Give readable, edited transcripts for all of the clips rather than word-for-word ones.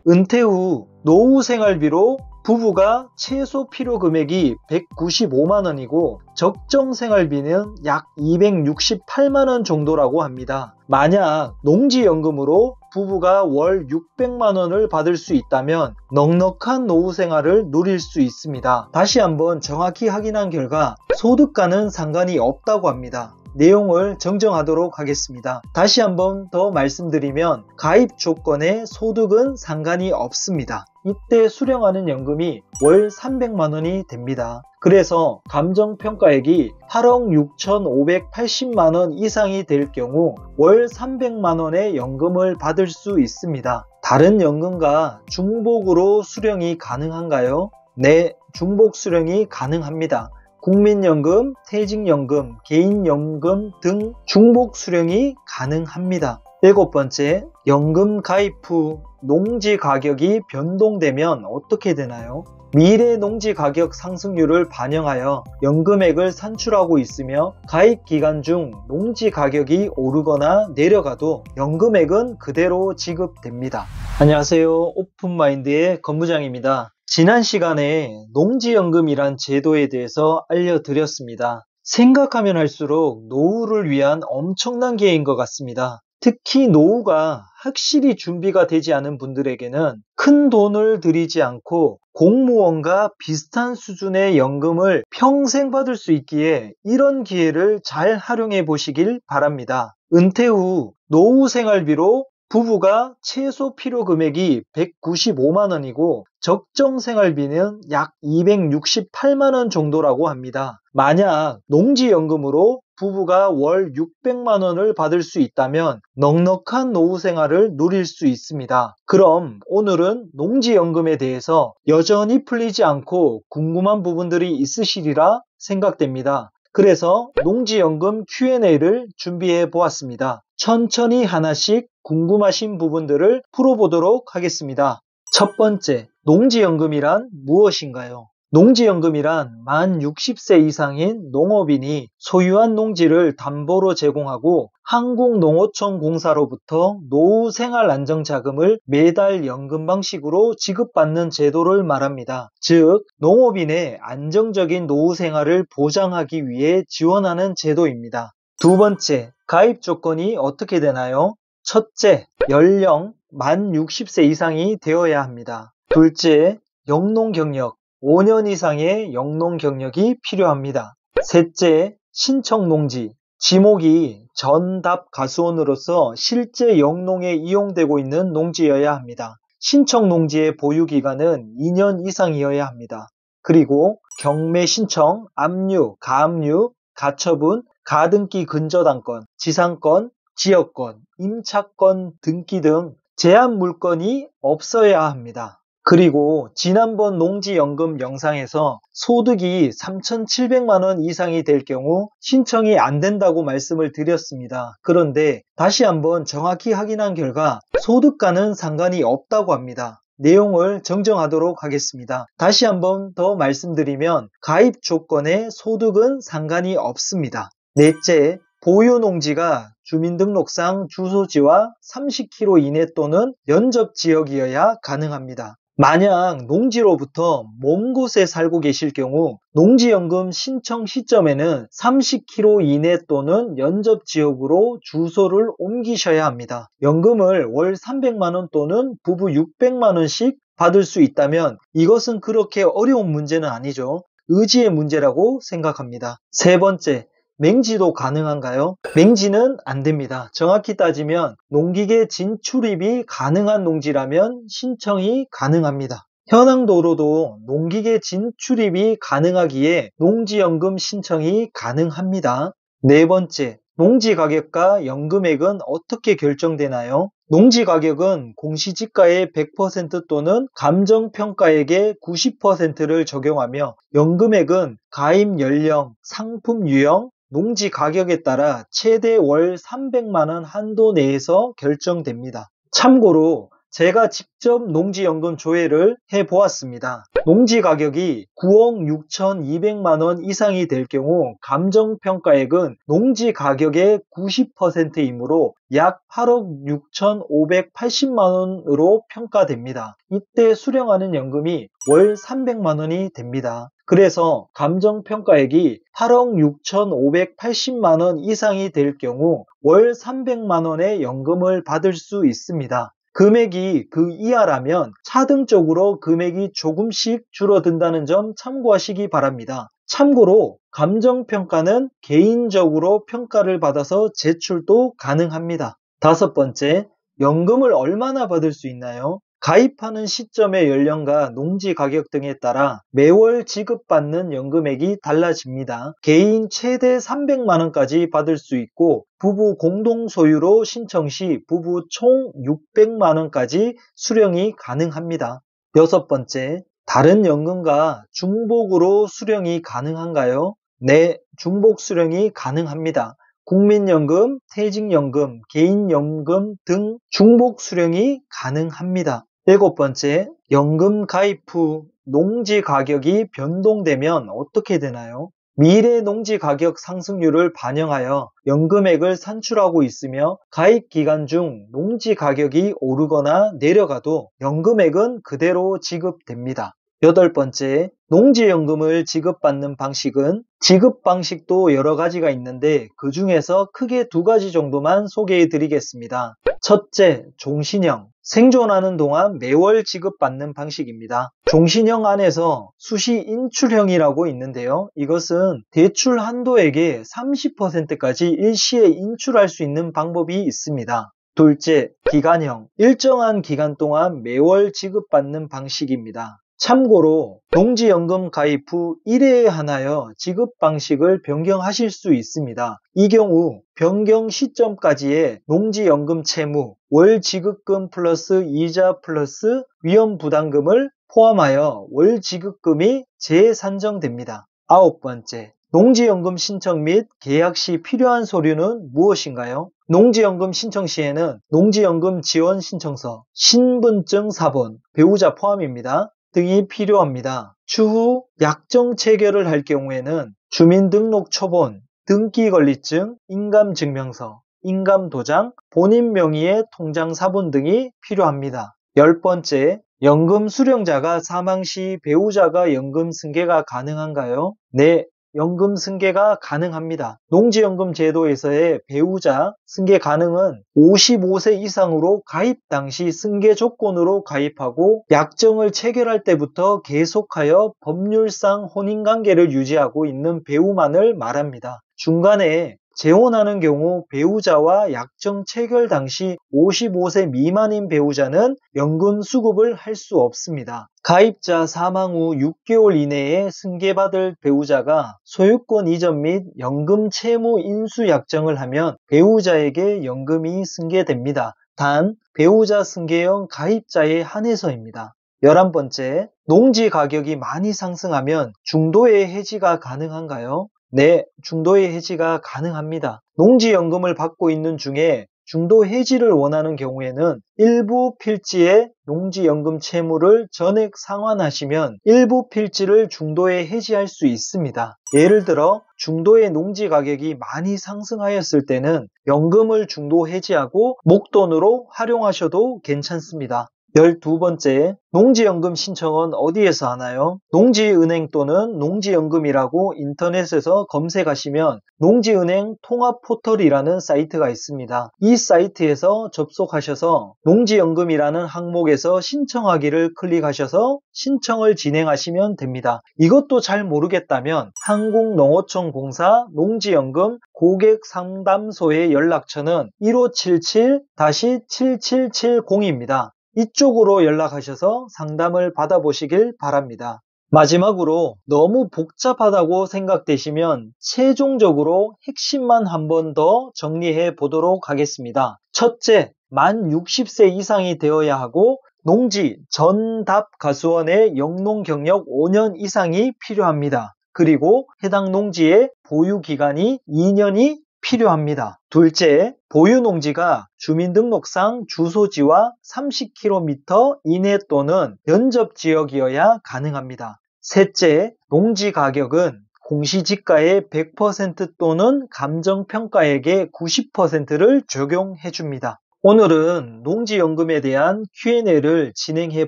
은퇴 후 노후 생활비로 부부가 최소 필요 금액이 195만원이고 적정 생활비는 약 268만원 정도라고 합니다. 만약 농지연금으로 부부가 월 600만원을 받을 수 있다면 넉넉한 노후 생활을 누릴 수 있습니다. 다시 한번 정확히 확인한 결과 소득과는 상관이 없다고 합니다. 내용을 정정하도록 하겠습니다. 다시 한번 더 말씀드리면 가입 조건에 소득은 상관이 없습니다. 이때 수령하는 연금이 월 300만원이 됩니다. 그래서 감정평가액이 8억 6,580만원 이상이 될 경우 월 300만원의 연금을 받을 수 있습니다. 다른 연금과 중복으로 수령이 가능한가요? 네, 중복 수령이 가능합니다. 국민연금, 퇴직연금, 개인연금 등 중복 수령이 가능합니다. 7번째, 연금 가입 후 농지 가격이 변동되면 어떻게 되나요? 미래 농지 가격 상승률을 반영하여 연금액을 산출하고 있으며 가입 기간 중 농지 가격이 오르거나 내려가도 연금액은 그대로 지급됩니다. 안녕하세요. 오픈마인드의 건부장입니다. 지난 시간에 농지연금이란 제도에 대해서 알려드렸습니다. 생각하면 할수록 노후를 위한 엄청난 기회인 것 같습니다. 특히 노후가 확실히 준비가 되지 않은 분들에게는 큰 돈을 들이지 않고 공무원과 비슷한 수준의 연금을 평생 받을 수 있기에 이런 기회를 잘 활용해 보시길 바랍니다. 은퇴 후 노후 생활비로 부부가 최소 필요 금액이 195만원이고 적정 생활비는 약 268만원 정도라고 합니다. 만약 농지연금으로 부부가 월 600만원을 받을 수 있다면 넉넉한 노후 생활을 누릴 수 있습니다. 그럼 오늘은 농지연금에 대해서 여전히 풀리지 않고 궁금한 부분들이 있으시리라 생각됩니다. 그래서 농지연금 Q&A를 준비해 보았습니다. 천천히 하나씩 궁금하신 부분들을 풀어보도록 하겠습니다. 첫 번째, 농지연금이란 무엇인가요? 농지연금이란 만 60세 이상인 농업인이 소유한 농지를 담보로 제공하고 한국농어촌 공사로부터 노후생활안정자금을 매달 연금 방식으로 지급받는 제도를 말합니다. 즉, 농업인의 안정적인 노후생활을 보장하기 위해 지원하는 제도입니다. 두 번째, 가입 조건이 어떻게 되나요? 첫째, 연령 만 60세 이상이 되어야 합니다. 둘째, 영농 경력 5년 이상의 영농 경력이 필요합니다. 셋째, 신청 농지 지목이 전답 가수원으로서 실제 영농에 이용되고 있는 농지여야 합니다. 신청 농지의 보유 기간은 2년 이상이어야 합니다. 그리고 경매 신청, 압류, 가압류, 가처분, 가등기 근저당권, 지상권, 지역권, 임차권 등기 등 제한 물건이 없어야 합니다. 그리고 지난번 농지연금 영상에서 소득이 3,700만원 이상이 될 경우 신청이 안 된다고 말씀을 드렸습니다. 그런데 다시 한번 정확히 확인한 결과 소득과는 상관이 없다고 합니다. 내용을 정정하도록 하겠습니다. 다시 한번 더 말씀드리면 가입 조건에 소득은 상관이 없습니다. 넷째, 보유 농지가 주민등록상 주소지와 30km 이내 또는 연접 지역이어야 가능합니다. 만약 농지로부터 먼 곳에 살고 계실 경우 농지연금 신청 시점에는 30km 이내 또는 연접 지역으로 주소를 옮기셔야 합니다. 연금을 월 300만원 또는 부부 600만원씩 받을 수 있다면 이것은 그렇게 어려운 문제는 아니죠. 의지의 문제라고 생각합니다. 세 번째, 맹지도 가능한가요? 맹지는 안 됩니다. 정확히 따지면 농기계 진출입이 가능한 농지라면 신청이 가능합니다. 현황도로도 농기계 진출입이 가능하기에 농지연금 신청이 가능합니다. 네 번째, 농지 가격과 연금액은 어떻게 결정되나요? 농지 가격은 공시지가의 100% 또는 감정평가액의 90%를 적용하며 연금액은 가입 연령, 상품 유형, 농지 가격에 따라 최대 월 300만원 한도 내에서 결정됩니다. 참고로 제가 직접 농지연금 조회를 해보았습니다. 농지 가격이 9억 6,200만원 이상이 될 경우 감정평가액은 농지 가격의 90%이므로 약 8억 6,580만원으로 평가됩니다. 이때 수령하는 연금이 월 300만원이 됩니다. 그래서 감정평가액이 8억 6,580만원 이상이 될 경우 월 300만원의 연금을 받을 수 있습니다. 금액이 그 이하라면 차등적으로 금액이 조금씩 줄어든다는 점 참고하시기 바랍니다. 참고로 감정평가는 개인적으로 평가를 받아서 제출도 가능합니다. 다섯 번째, 연금을 얼마나 받을 수 있나요? 가입하는 시점의 연령과 농지 가격 등에 따라 매월 지급받는 연금액이 달라집니다. 개인 최대 300만원까지 받을 수 있고 부부 공동 소유로 신청 시 부부 총 600만원까지 수령이 가능합니다. 여섯 번째, 다른 연금과 중복으로 수령이 가능한가요? 네, 중복 수령이 가능합니다. 국민연금, 퇴직연금, 개인연금 등 중복 수령이 가능합니다. 일곱 번째, 연금 가입 후 농지 가격이 변동되면 어떻게 되나요? 미래 농지 가격 상승률을 반영하여 연금액을 산출하고 있으며 가입 기간 중 농지 가격이 오르거나 내려가도 연금액은 그대로 지급됩니다. 여덟 번째, 농지연금을 지급받는 방식은 지급 방식도 여러 가지가 있는데 그 중에서 크게 두 가지 정도만 소개해 드리겠습니다. 첫째, 종신형. 생존하는 동안 매월 지급받는 방식입니다. 종신형 안에서 수시 인출형이라고 있는데요. 이것은 대출 한도액의 30%까지 일시에 인출할 수 있는 방법이 있습니다. 둘째, 기간형. 일정한 기간 동안 매월 지급받는 방식입니다. 참고로 농지연금 가입 후 1회에 한하여 지급 방식을 변경하실 수 있습니다. 이 경우 변경 시점까지의 농지연금 채무, 월 지급금 플러스 이자 플러스 위험부담금을 포함하여 월 지급금이 재산정됩니다. 아홉 번째, 농지연금 신청 및 계약 시 필요한 서류는 무엇인가요? 농지연금 신청 시에는 농지연금 지원 신청서, 신분증 사본, 배우자 포함입니다. 등이 필요합니다. 추후 약정 체결을 할 경우에는 주민등록 초본, 등기권리증, 인감증명서, 인감도장, 본인 명의의 통장 사본 등이 필요합니다. 열 번째, 연금 수령자가 사망 시 배우자가 연금 승계가 가능한가요? 네, 연금 승계가 가능합니다. 농지연금 제도에서의 배우자 승계 가능은 55세 이상으로 가입 당시 승계 조건으로 가입하고 약정을 체결할 때부터 계속하여 법률상 혼인관계를 유지하고 있는 배우만을 말합니다. 중간에 재혼하는 경우 배우자와 약정 체결 당시 55세 미만인 배우자는 연금 수급을 할 수 없습니다. 가입자 사망 후 6개월 이내에 승계받을 배우자가 소유권 이전 및 연금 채무 인수 약정을 하면 배우자에게 연금이 승계됩니다. 단 배우자 승계형 가입자에 한해서입니다. 11번째, 농지 가격이 많이 상승하면 중도의 해지가 가능한가요? 네, 중도의 해지가 가능합니다. 농지연금을 받고 있는 중에 중도 해지를 원하는 경우에는 일부 필지의 농지연금 채무를 전액 상환하시면 일부 필지를 중도에 해지할 수 있습니다. 예를 들어 중도의 농지 가격이 많이 상승하였을 때는 연금을 중도 해지하고 목돈으로 활용하셔도 괜찮습니다. 12번째, 농지연금 신청은 어디에서 하나요? 농지은행 또는 농지연금이라고 인터넷에서 검색하시면 농지은행 통합포털이라는 사이트가 있습니다. 이 사이트에서 접속하셔서 농지연금이라는 항목에서 신청하기를 클릭하셔서 신청을 진행하시면 됩니다. 이것도 잘 모르겠다면 한국농어촌 공사 농지연금 고객상담소의 연락처는 1577-7770입니다. 이쪽으로 연락하셔서 상담을 받아보시길 바랍니다. 마지막으로 너무 복잡하다고 생각되시면 최종적으로 핵심만 한 번 더 정리해 보도록 하겠습니다. 첫째, 만 60세 이상이 되어야 하고 농지 전답가수원의 영농 경력 5년 이상이 필요합니다. 그리고 해당 농지의 보유 기간이 2년이 필요합니다. 둘째, 보유농지가 주민등록상 주소지와 30km 이내 또는 연접지역이어야 가능합니다. 셋째, 농지 가격은 공시지가의 100% 또는 감정평가액의 90%를 적용해 줍니다. 오늘은 농지연금에 대한 Q&A를 진행해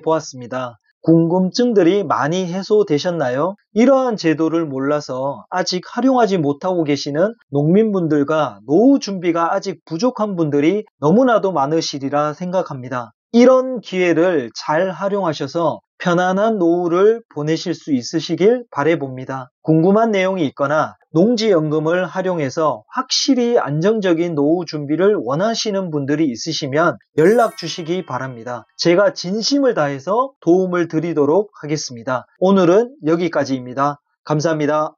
보았습니다. 궁금증들이 많이 해소되셨나요? 이러한 제도를 몰라서 아직 활용하지 못하고 계시는 농민분들과 노후 준비가 아직 부족한 분들이 너무나도 많으시리라 생각합니다. 이런 기회를 잘 활용하셔서 편안한 노후를 보내실 수 있으시길 바라봅니다. 궁금한 내용이 있거나 농지연금을 활용해서 확실히 안정적인 노후 준비를 원하시는 분들이 있으시면 연락 주시기 바랍니다. 제가 진심을 다해서 도움을 드리도록 하겠습니다. 오늘은 여기까지입니다. 감사합니다.